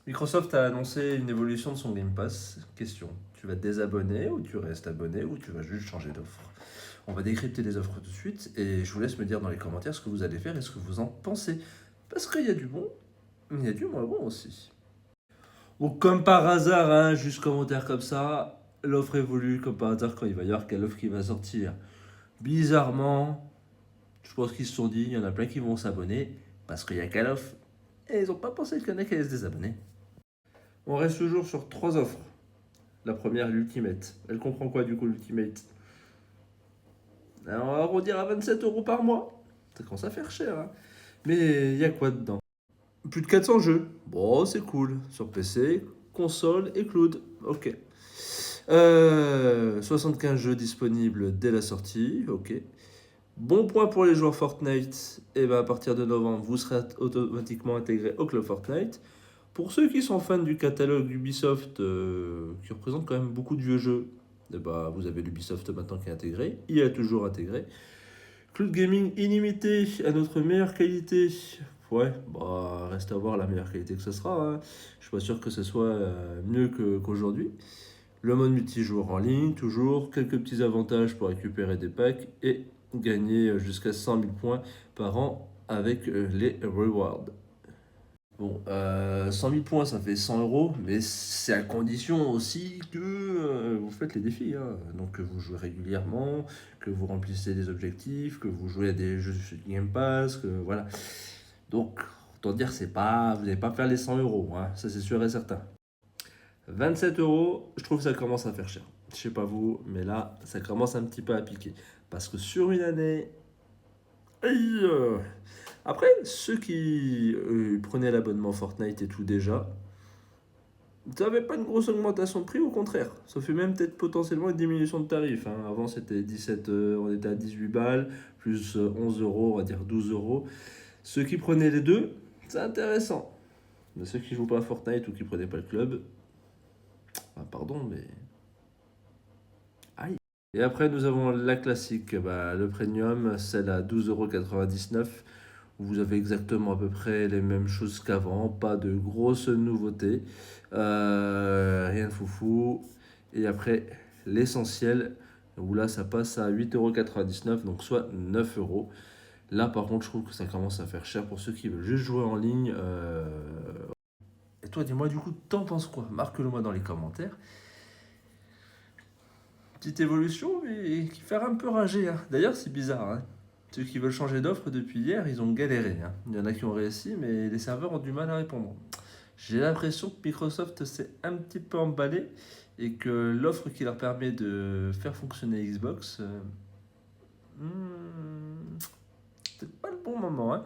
Microsoft a annoncé une évolution de son Game Pass. Question, tu vas te désabonner ou tu restes abonné ou tu vas juste changer d'offre? On va décrypter les offres tout de suite et je vous laisse me dire dans les commentaires ce que vous allez faire et ce que vous en pensez. Parce qu'il y a du bon, mais il y a du moins bon aussi. Bon, comme par hasard, hein, juste commentaire comme ça, l'offre évolue comme par hasard quand il va y avoir quelle offre qui va sortir. Bizarrement, je pense qu'ils se sont dit, il y en a plein qui vont s'abonner parce qu'il y a quelle offre. Et ils n'ont pas pensé qu'il y en a qui allaient se désabonner. On reste toujours sur trois offres. La première, l'Ultimate. Elle comprend quoi du coup l'Ultimate? Alors, on va arrondir à 27 € par mois. Ça commence à faire cher, hein. Mais il y a quoi dedans? Plus de 400 jeux. Bon, c'est cool. Sur PC, console et cloud. Ok. 75 jeux disponibles dès la sortie. Ok. Bon point pour les joueurs Fortnite. Et ben à partir de novembre, vous serez automatiquement intégré au club Fortnite. Pour ceux qui sont fans du catalogue Ubisoft, qui représente quand même beaucoup de vieux jeux, eh ben, vous avez l'Ubisoft maintenant qui est intégré. Il est toujours intégré. Cloud Gaming illimité à notre meilleure qualité. Ouais, bah reste à voir la meilleure qualité que ce sera, hein. Je suis pas sûr que ce soit mieux qu'aujourd'hui. Le mode multijoueur en ligne, toujours. Quelques petits avantages pour récupérer des packs et gagner jusqu'à 100 000 points par an avec les rewards. Bon, 100 000 points, ça fait 100 €, mais c'est à condition aussi que vous faites les défis, hein. Donc que vous jouez régulièrement, que vous remplissez des objectifs, que vous jouez à des jeux sur Game Pass, que voilà. Donc, autant dire, c'est pas, vous n'allez pas faire les 100 €, hein, ça c'est sûr et certain. 27 €, je trouve que ça commence à faire cher. Je sais pas vous, mais là, ça commence un petit peu à piquer. Parce que sur une année, aïe, après, ceux qui prenaient l'abonnement Fortnite et tout déjà, ça n'avait pas une grosse augmentation de prix, au contraire. Ça fait même peut-être potentiellement une diminution de tarif, hein. Avant, c'était 17, on était à 18 balles, plus 11 €, on va dire 12 €. Ceux qui prenaient les deux, c'est intéressant. Mais ceux qui jouent pas à Fortnite ou qui prenaient pas le club, ah, pardon, mais aïe. Et après, nous avons la classique, bah, le premium, celle à 12,99 €. Vous avez exactement à peu près les mêmes choses qu'avant, pas de grosses nouveautés, rien de foufou. Et après, l'essentiel, où là ça passe à 8,99 €, donc soit 9 €. Là par contre, je trouve que ça commence à faire cher pour ceux qui veulent juste jouer en ligne. Et toi, dis-moi du coup, t'en penses quoi? Marque-le moi dans les commentaires. Petite évolution, mais qui fait un peu rager, hein. D'ailleurs, c'est bizarre, hein. Ceux qui veulent changer d'offre depuis hier, ils ont galéré, hein. Il y en a qui ont réussi, mais les serveurs ont du mal à répondre. J'ai l'impression que Microsoft s'est un petit peu emballé et que l'offre qui leur permet de faire fonctionner Xbox, c'est pas le bon moment, hein.